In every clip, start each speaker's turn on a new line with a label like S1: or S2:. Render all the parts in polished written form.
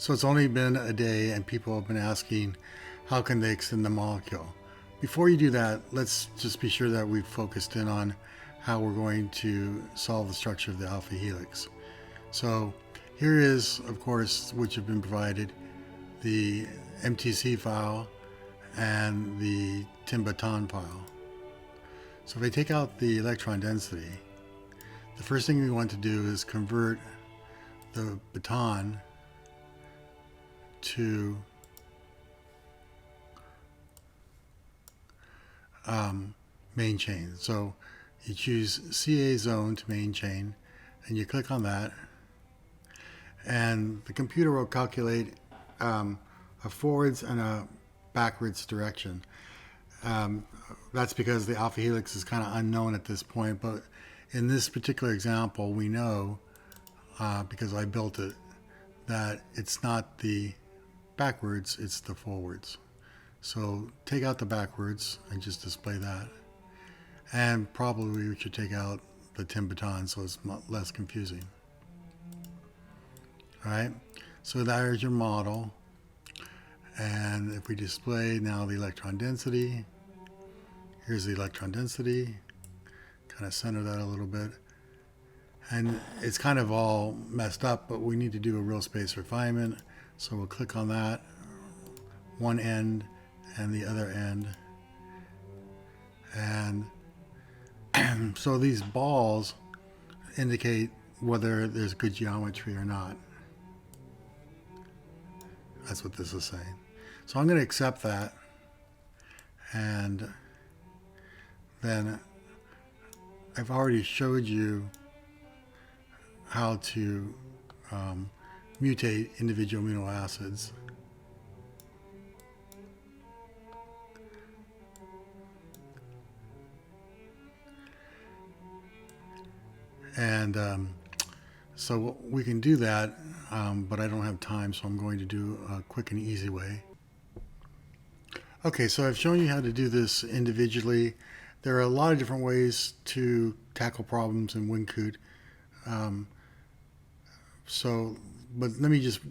S1: So it's only been a day and people have been asking, how can they extend the molecule? Before you do that, let's just be sure that we've focused in on how we're going to solve the structure of the alpha helix. So here is, of course, which have been provided, the MTC file and the Timbaton file. So if I take out the electron density, the first thing we want to do is convert the baton to main chain. So you choose CA zone to main chain and you click on that, and the computer will calculate a forwards and a backwards direction. That's because the alpha helix is kind of unknown at this point, but in this particular example we know, because I built it, that it's not the backwards, it's the forwards. So take out the backwards and just display that. And probably we should take out the Timbaton so it's less confusing. Alright, so there's your model. And if we display now the electron density, here's the electron density. Kind of center that a little bit. And it's kind of all messed up, but we need to do a real space refinement. So we'll click on that, one end and the other end. And so these balls indicate whether there's good geometry or not. That's what this is saying. So I'm going to accept that. And then I've already showed you how to mutate individual amino acids. And so we can do that, but I don't have time, so I'm going to do a quick and easy way. Okay, so I've shown you how to do this individually. There are a lot of different ways to tackle problems in WinCoot. But let me just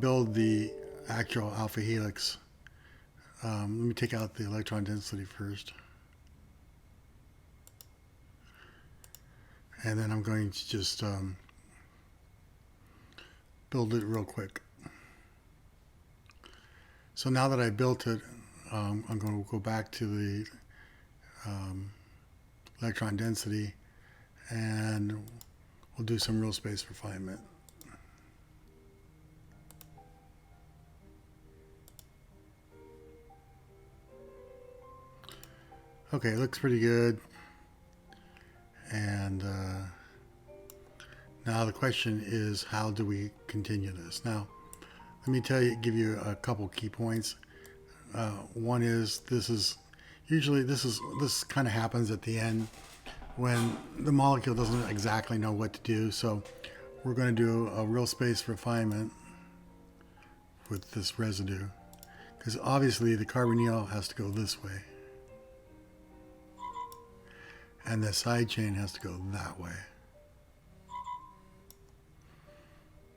S1: build the actual alpha helix. Let me take out the electron density first. And then I'm going to just build it real quick. So now that I built it, I'm going to go back to the electron density and we'll do some real space refinement. Okay, it looks pretty good. And now the question is, how do we continue this? Now, let me give you a couple key points. One is this kind of happens at the end when the molecule doesn't exactly know what to do. So we're going to do a real space refinement with this residue, because obviously the carbonyl has to go this way. And the side chain has to go that way.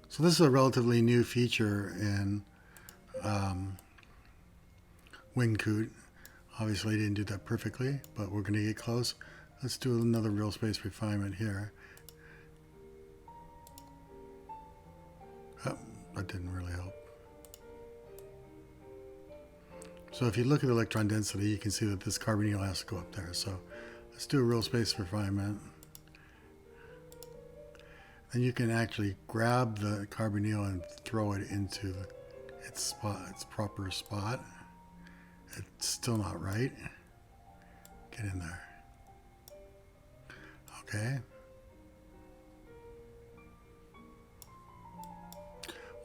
S1: So this is a relatively new feature in WinCoot. Obviously I didn't do that perfectly, but we're going to get close. Let's do another real space refinement here. Oh, that didn't really help. So if you look at the electron density, you can see that this carbonyl has to go up there. So let's do a real space refinement. Then you can actually grab the carbonyl and throw it into its proper spot. It's still not right. Get in there. Okay.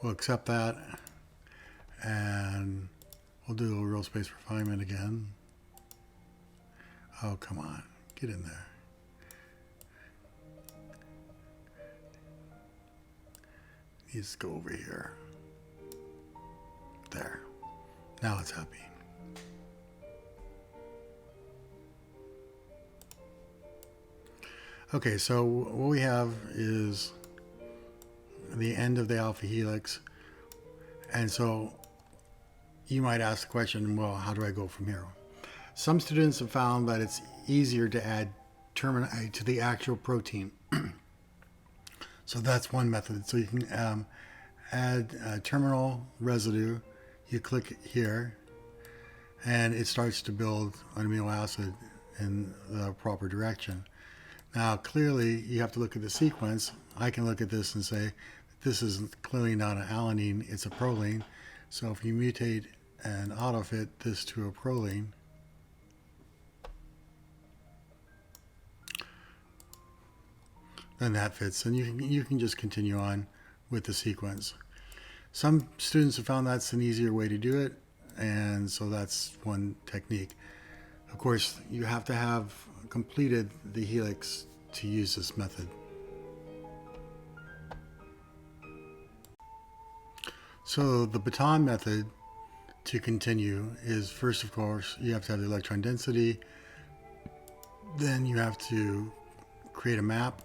S1: We'll accept that and we'll do a real space refinement again. Oh, come on. Get in there. Needs to go over here. There. Now it's happy. Okay, so what we have is the end of the alpha helix. And so you might ask the question, well, how do I go from here? Some students have found that it's easier to add termini to the actual protein. So that's one method. So you can add a terminal residue. You click here, and it starts to build an amino acid in the proper direction. Now, clearly, you have to look at the sequence. I can look at this and say, this is clearly not an alanine, it's a proline. So if you mutate and autofit this to a proline, then that fits, and you can just continue on with the sequence. Some students have found that's an easier way to do it, and so that's one technique. Of course, you have to have completed the helix to use this method. So the baton method to continue is, first, of course, you have to have the electron density. Then you have to create a map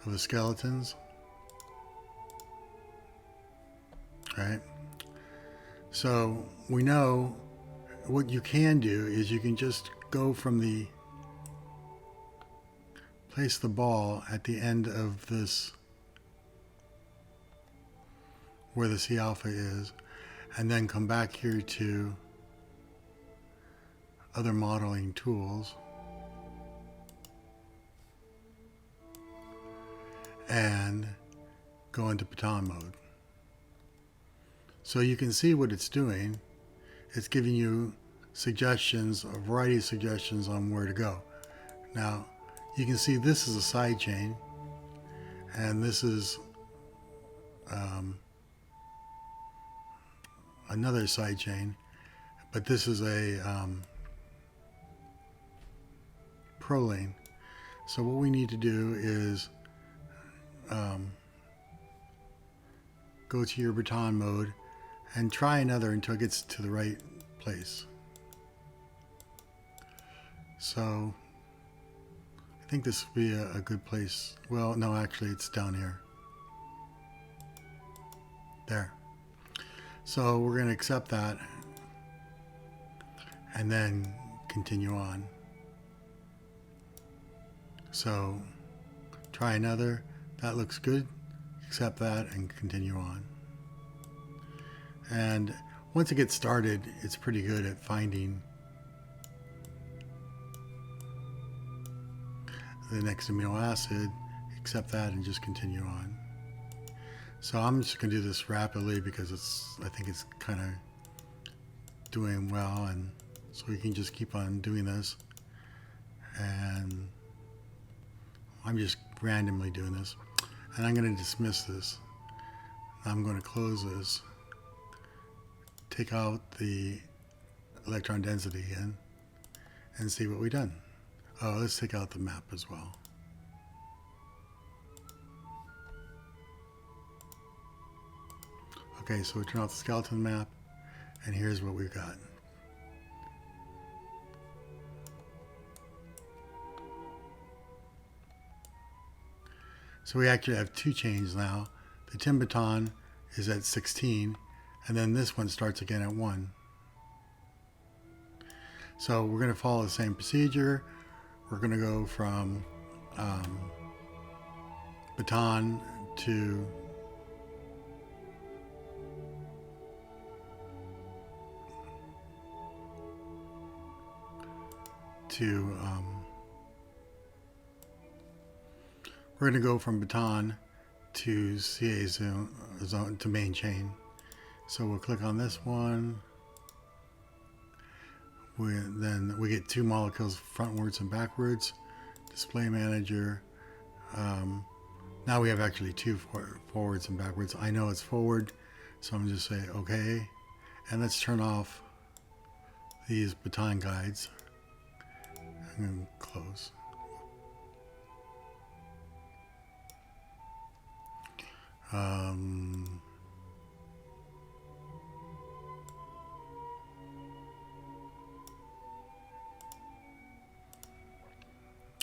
S1: of the skeletons. Right? So we know what you can do is you can just go from the, place the ball at the end of this, where the C alpha is, and then come back here to other modeling tools and go into baton mode. So you can see what it's doing. It's giving you suggestions, a variety of suggestions on where to go. Now, you can see this is a side chain, and this is another side chain, but this is a proline. So what we need to do is go to your baton mode and try another until it gets to the right place. So I think this would be a good place. Well, no, actually it's down here. There. So we're going to accept that and then continue on. So try another. That looks good. Accept that and continue on. And once it gets started, it's pretty good at finding the next amino acid. Accept that and just continue on. So I'm just going to do this rapidly because I think it's kind of doing well, and so we can just keep on doing this. And I'm just randomly doing this. And I'm going to dismiss this. I'm going to close this. Take out the electron density again and see what we've done. Oh, let's take out the map as well. Okay, so we turn off the skeleton map, and here's what we've got. So we actually have two chains now. The tin baton is at 16, and then this one starts again at 1. So we're going to follow the same procedure. We're going to go from baton to we're going to go from baton to CA zone to main chain. So we'll click on this one. Then we get 2 molecules frontwards and backwards. Display manager. Now we have actually 2 forwards and backwards. I know it's forward, so I'm just say okay. And let's turn off these baton guides. I'm going to close.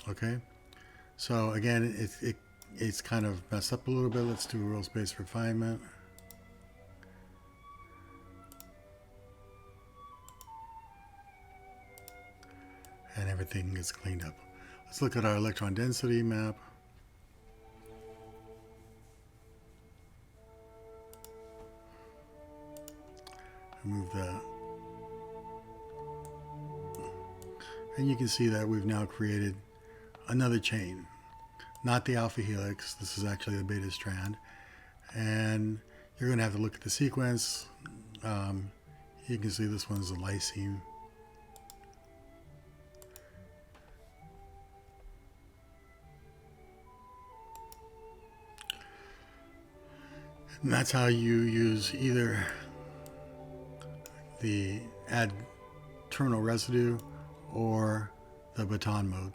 S1: Okay, so again, it's kind of messed up a little bit. Let's do a row space refinement. And everything is cleaned up. Let's look at our electron density map. Move that. And you can see that we've now created another chain. Not the alpha helix, this is actually the beta strand. And you're going to have to look at the sequence. You can see this one's a lysine. And that's how you use either the add terminal residue or the baton mode.